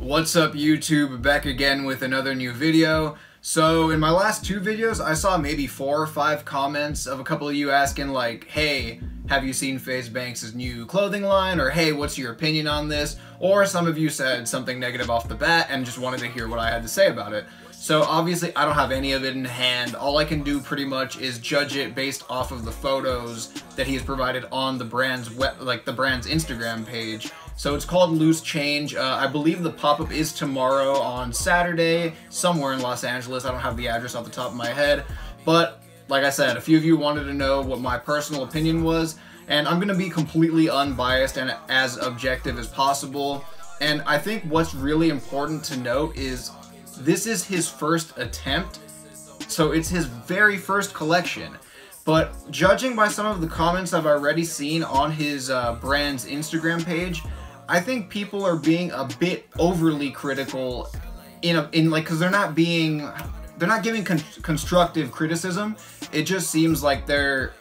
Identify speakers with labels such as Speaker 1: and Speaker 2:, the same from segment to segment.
Speaker 1: What's up YouTube, back again with another new video. So in my last two videos I saw maybe 4 or 5 comments of a couple of you asking like, hey, have you seen FaZe Banks' new clothing line? Or hey, what's your opinion on this? Or some of you said something negative off the bat and just wanted to hear what I had to say about it. So obviously I don't have any of it in hand. All I can do pretty much is judge it based off of the photos that he has provided on the brand's Instagram page. So it's called Loosechange. I believe the pop-up is tomorrow on Saturday, somewhere in Los Angeles. I don't have the address off the top of my head. But like I said, a few of you wanted to know what my personal opinion was, and I'm going to be completely unbiased and as objective as possible. And I think what's really important to note is this is his first attempt, so it's his very first collection. But judging by some of the comments I've already seen on his brand's Instagram page, I think people are being a bit overly critical because they're not giving constructive criticism. It just seems like they're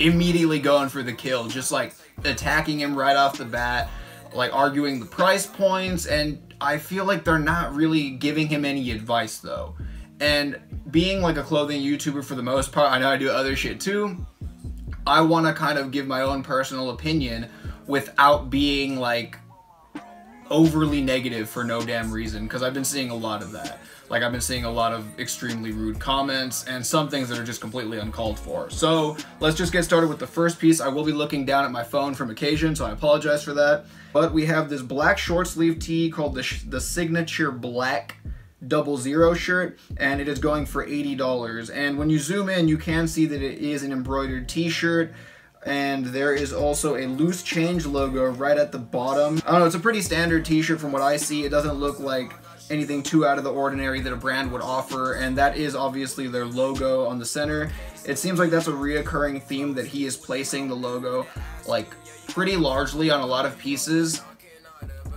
Speaker 1: immediately going for the kill, just like attacking him right off the bat, like arguing the price points, and I feel like they're not really giving him any advice though. And being like a clothing YouTuber for the most part, I know I do other shit too, I want to kind of give my own personal opinion without being like overly negative for no damn reason, because I've been seeing a lot of that. Like, I've been seeing a lot of extremely rude comments and some things that are just completely uncalled for. So let's just get started with the first piece. I will be looking down at my phone from occasion, so I apologize for that. But we have this black short sleeve tee called the Signature Black 00 shirt, and it is going for $80. And when you zoom in, you can see that it is an embroidered t-shirt, and there is also a Loosechange logo right at the bottom. I don't know, it's a pretty standard t-shirt from what I see. It doesn't look like anything too out of the ordinary that a brand would offer, and that is obviously their logo on the center. It seems like that's a reoccurring theme, that he is placing the logo like pretty largely on a lot of pieces.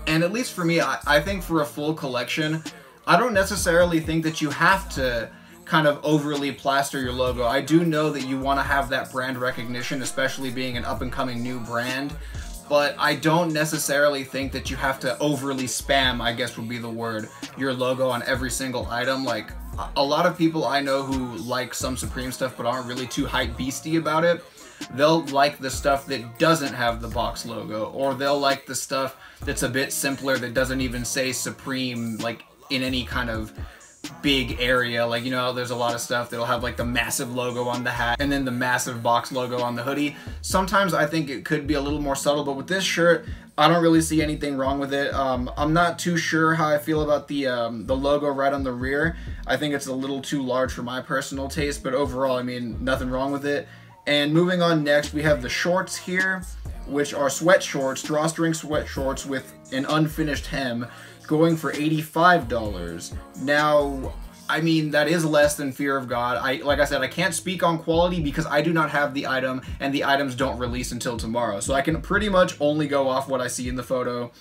Speaker 1: And at least for me, I think for a full collection, I don't necessarily think that you have to kind of overly plaster your logo. I do know that you want to have that brand recognition, especially being an up-and-coming new brand, but I don't necessarily think that you have to overly spam, I guess would be the word, your logo on every single item. Like, a lot of people I know who like some Supreme stuff but aren't really too hype beastie about it, they'll like the stuff that doesn't have the box logo, or they'll like the stuff that's a bit simpler, that doesn't even say Supreme like in any kind of big area. Like, you know, there's a lot of stuff that'll have like the massive logo on the hat and then the massive box logo on the hoodie. Sometimes I think it could be a little more subtle, but with this shirt, I don't really see anything wrong with it. I'm not too sure how I feel about the logo right on the rear. I think it's a little too large for my personal taste, but overall, I mean, nothing wrong with it. And moving on, next we have the shorts here, which are sweat shorts, drawstring sweat shorts with an unfinished hem, going for $85. Now, I mean, that is less than Fear of God. Like I said, I can't speak on quality because I do not have the item, and the items don't release until tomorrow. So I can pretty much only go off what I see in the photo.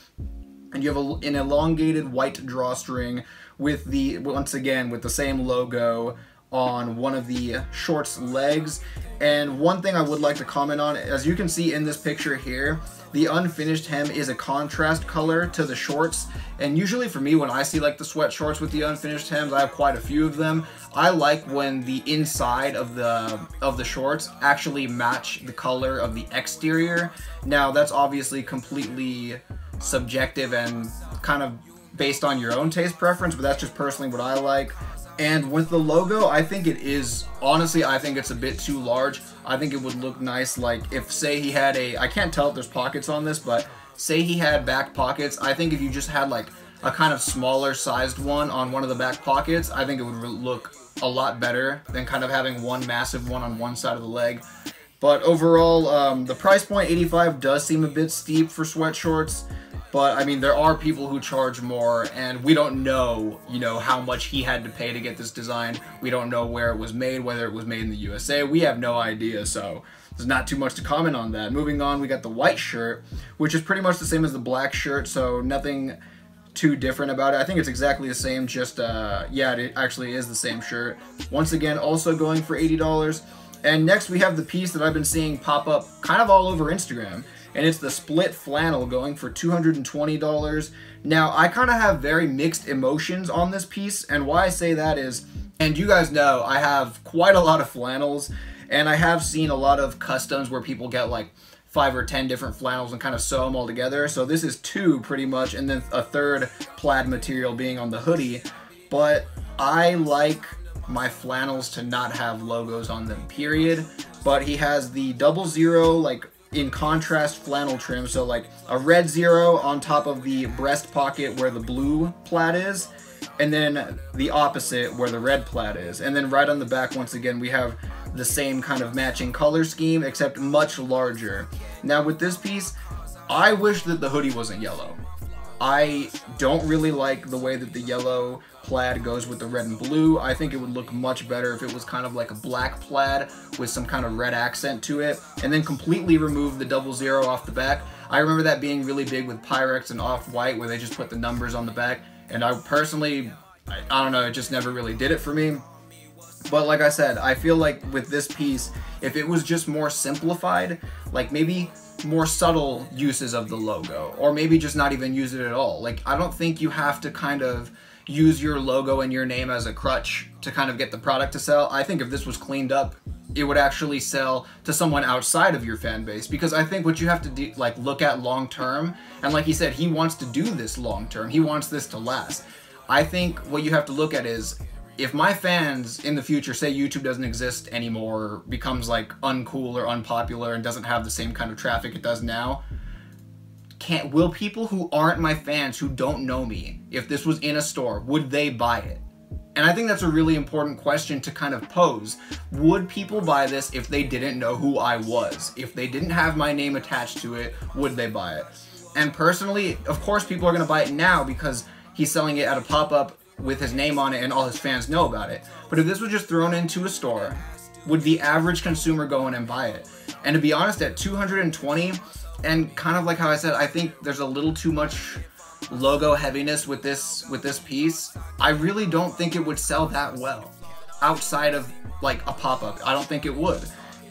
Speaker 1: And you have an elongated white drawstring with once again, with the same logo on one of the shorts legs. And one thing I would like to comment on, as you can see in this picture here, the unfinished hem is a contrast color to the shorts. And usually for me, when I see like the sweat shorts with the unfinished hems, I have quite a few of them, I like when the inside of the shorts actually match the color of the exterior. Now, that's obviously completely subjective and kind of based on your own taste preference, but that's just personally what I like. And with the logo, I think it is, honestly, I think it's a bit too large. I think it would look nice, like, if, say, he had I can't tell if there's pockets on this, but say he had back pockets, I think if you just had, like, a kind of smaller sized one on one of the back pockets, I think it would look a lot better than kind of having one massive one on one side of the leg. But overall, the price point, $85, does seem a bit steep for sweat shorts. But, I mean, there are people who charge more, and we don't know, you know, how much he had to pay to get this design. We don't know where it was made, whether it was made in the USA. We have no idea, so there's not too much to comment on that. Moving on, we got the white shirt, which is pretty much the same as the black shirt, so nothing too different about it. I think it's exactly the same, just, yeah, it actually is the same shirt. Once again, also going for $80. And next we have the piece that I've been seeing pop up kind of all over Instagram. and it's the split flannel going for $220. Now, I kind of have very mixed emotions on this piece, and why I say that is, and you guys know I have quite a lot of flannels, and I have seen a lot of customs where people get like 5 or 10 different flannels and kind of sew them all together. So this is 2 pretty much, and then a 3rd plaid material being on the hoodie. But I like my flannels to not have logos on them, period. But he has the 00, like in contrast flannel trim, so like a red 0 on top of the breast pocket where the blue plaid is, and then the opposite where the red plaid is. And then right on the back, once again, we have the same kind of matching color scheme, except much larger. Now with this piece, I wish that the hoodie wasn't yellow. I don't really like the way that the yellow plaid goes with the red and blue. I think it would look much better if it was kind of like a black plaid with some kind of red accent to it, and then completely remove the 00 off the back. I remember that being really big with Pyrex and Off-White, where they just put the numbers on the back, and I personally, I don't know, it just never really did it for me. But like I said, I feel like with this piece, if it was just more simplified, like maybe more subtle uses of the logo, or maybe just not even use it at all. Like, I don't think you have to kind of use your logo and your name as a crutch to kind of get the product to sell. I think if this was cleaned up, it would actually sell to someone outside of your fan base, because I think what you have to do, like, look at long term, and like he said, he wants to do this long term. He wants this to last. I think what you have to look at is, if my fans in the future, say YouTube doesn't exist anymore, becomes like uncool or unpopular and doesn't have the same kind of traffic it does now, will people who aren't my fans, who don't know me, if this was in a store, would they buy it? And I think that's a really important question to kind of pose. Would people buy this if they didn't know who I was? If they didn't have my name attached to it, would they buy it? And personally, of course people are gonna buy it now because he's selling it at a pop-up with his name on it and all his fans know about it. But if this was just thrown into a store, would the average consumer go in and buy it? And to be honest, at $220, and kind of like how I said, I think there's a little too much logo heaviness with this piece. I really don't think it would sell that well outside of like a pop-up. I don't think it would.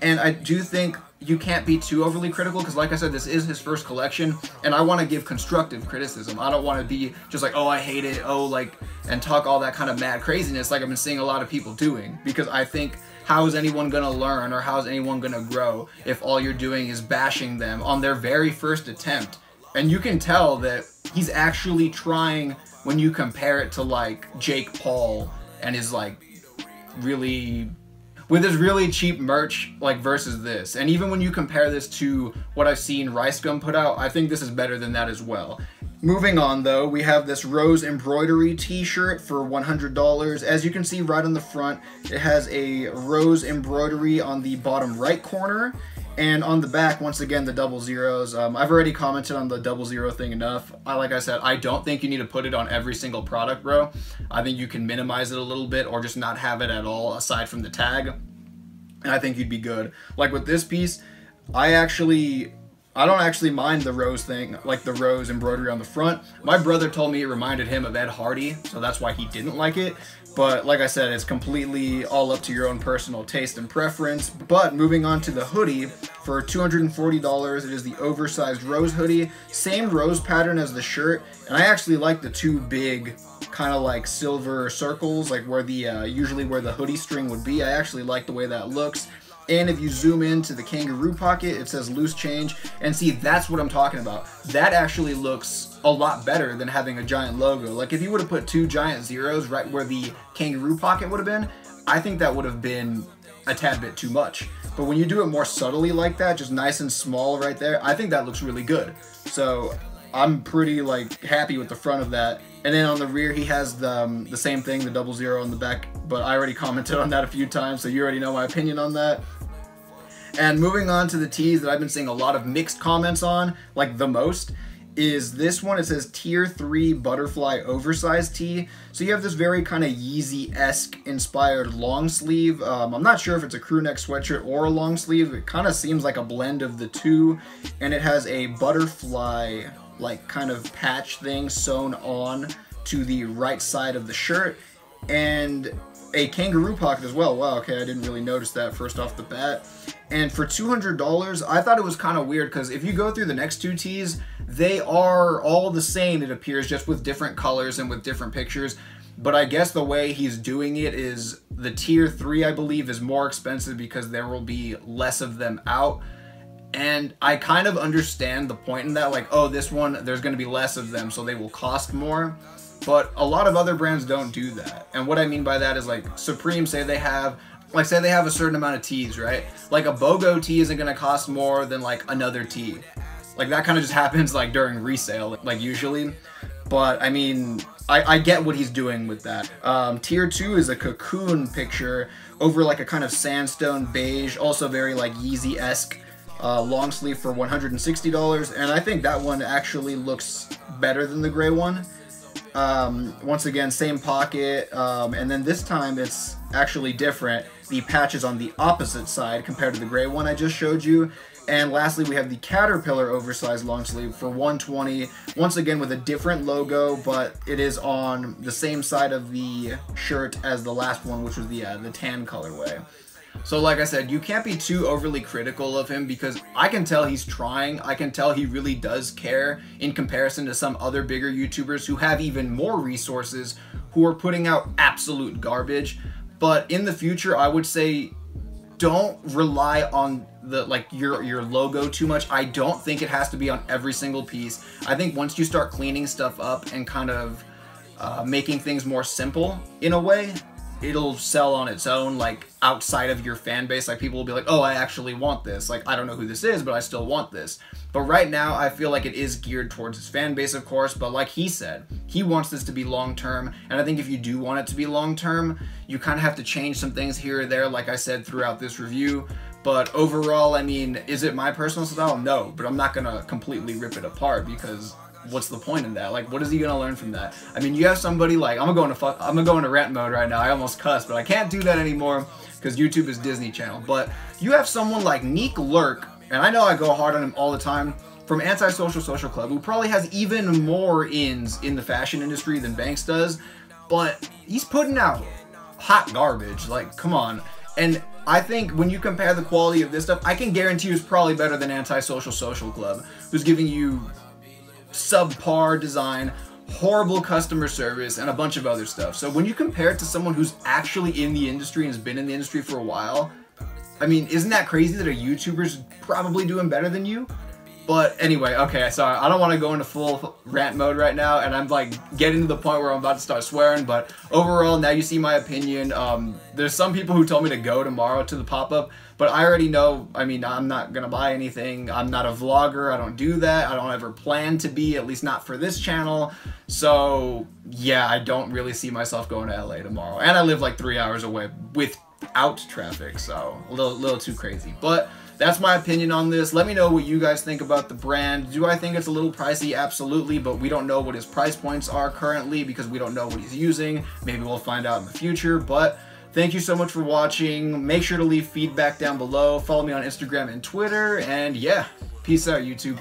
Speaker 1: And I do think you can't be too overly critical, because like I said, this is his first collection, and I want to give constructive criticism. I don't want to be just like, oh, I hate it, oh, like, and talk all that kind of mad craziness like I've been seeing a lot of people doing, because I think, how is anyone going to learn, or how is anyone going to grow if all you're doing is bashing them on their very first attempt? And you can tell that he's actually trying when you compare it to like Jake Paul and his like really, with his really cheap merch, like, versus this. And even when you compare this to what I've seen Rice Gum put out, I think this is better than that as well. Moving on though, we have this rose embroidery t-shirt for $100. As you can see right on the front, it has a rose embroidery on the bottom right corner. And on the back, once again, the 00s. I've already commented on the 00 thing enough. Like I said, I don't think you need to put it on every single product, bro. I think you can minimize it a little bit, or just not have it at all aside from the tag, and I think you'd be good. Like with this piece, I don't actually mind the rose thing, like the rose embroidery on the front. My brother told me it reminded him of Ed Hardy, so that's why he didn't like it. But like I said, it's completely all up to your own personal taste and preference. But moving on to the hoodie, for $240, it is the oversized rose hoodie. Same rose pattern as the shirt, and I actually like the 2 big kind of like silver circles, like where the usually where the hoodie string would be. I actually like the way that looks. And if you zoom into the kangaroo pocket, it says Loosechange, and see, that's what I'm talking about. That actually looks a lot better than having a giant logo. Like if you would have put 2 giant zeros right where the kangaroo pocket would have been, I think that would have been a tad bit too much. But when you do it more subtly like that, just nice and small right there, I think that looks really good. So I'm pretty like happy with the front of that. And then on the rear, he has the same thing, the 00 on the back, but I already commented on that a few times, so you already know my opinion on that. And moving on to the tees that I've been seeing a lot of mixed comments on, like the most, is this one. It says Tier 3 Butterfly Oversized tee. So you have this very kind of Yeezy-esque inspired long sleeve. I'm not sure if it's a crew neck sweatshirt or a long sleeve. It kind of seems like a blend of the two. And it has a butterfly like kind of patch thing sewn on to the right side of the shirt. And a kangaroo pocket as well. Wow, okay, I didn't really notice that first off the bat. And for $200, I thought it was kind of weird because if you go through the next two tees, they are all the same, it appears, just with different colors and with different pictures. But I guess the way he's doing it is the tier 3, I believe, is more expensive because there will be less of them out. And I kind of understand the point in that, like, oh, this one, there's going to be less of them, so they will cost more. But a lot of other brands don't do that. And what I mean by that is, like, Supreme, say they have a certain amount of tees, right? Like, a BOGO tee isn't going to cost more than, like, another tee. Like, that kind of just happens, like, during resale, like, usually. But, I mean, I get what he's doing with that. Tier 2 is a cocoon picture over, like, a kind of sandstone beige, also very, like, Yeezy-esque long sleeve for $160. And I think that one actually looks better than the gray one. Once again, same pocket, and then this time it's actually different. The patch is on the opposite side compared to the gray one I just showed you. And lastly, we have the Caterpillar oversized long sleeve for $120. Once again with a different logo, but it is on the same side of the shirt as the last one, which was the tan colorway. So like I said, you can't be too overly critical of him because I can tell he's trying. I can tell he really does care in comparison to some other bigger YouTubers who have even more resources, who are putting out absolute garbage. But in the future, I would say don't rely on the your logo too much. I don't think it has to be on every single piece. I think once you start cleaning stuff up and kind of making things more simple in a way, it'll sell on its own, like, outside of your fan base. Like, people will be like, oh, I actually want this. Like, I don't know who this is, but I still want this. But right now, I feel like it is geared towards his fan base, of course, but like he said, he wants this to be long-term, and I think if you do want it to be long-term, you kind of have to change some things here or there, like I said throughout this review. But overall, I mean, is it my personal style? No, but I'm not gonna completely rip it apart because what's the point in that? Like, what is he gonna learn from that? I mean, you have somebody like, I'm gonna go into rant mode right now. I almost cussed, but I can't do that anymore because YouTube is Disney Channel. But you have someone like Neek Lurk, and I know I go hard on him all the time, from Antisocial Social Club, who probably has even more ins in the fashion industry than Banks does, but he's putting out hot garbage. Like, come on. And I think when you compare the quality of this stuff, I can guarantee you it's probably better than Antisocial Social Club, who's giving you subpar design, horrible customer service, and a bunch of other stuff. So when you compare it to someone who's actually in the industry and has been in the industry for a while, I mean, isn't that crazy that a YouTuber's probably doing better than you? But anyway, okay, sorry, I don't want to go into full rant mode right now, and I'm like getting to the point where I'm about to start swearing, but overall, now you see my opinion. There's some people who told me to go tomorrow to the pop-up, but I already know, I mean, I'm not gonna buy anything. I'm not a vlogger, I don't do that, I don't ever plan to be, at least not for this channel. So yeah, I don't really see myself going to LA tomorrow. And I live like 3 hours away without traffic, so a little too crazy. But that's my opinion on this. Let me know what you guys think about the brand. Do I think it's a little pricey? Absolutely, but we don't know what his price points are currently because we don't know what he's using. Maybe we'll find out in the future, but thank you so much for watching. Make sure to leave feedback down below. Follow me on Instagram and Twitter, and yeah, peace out, YouTube.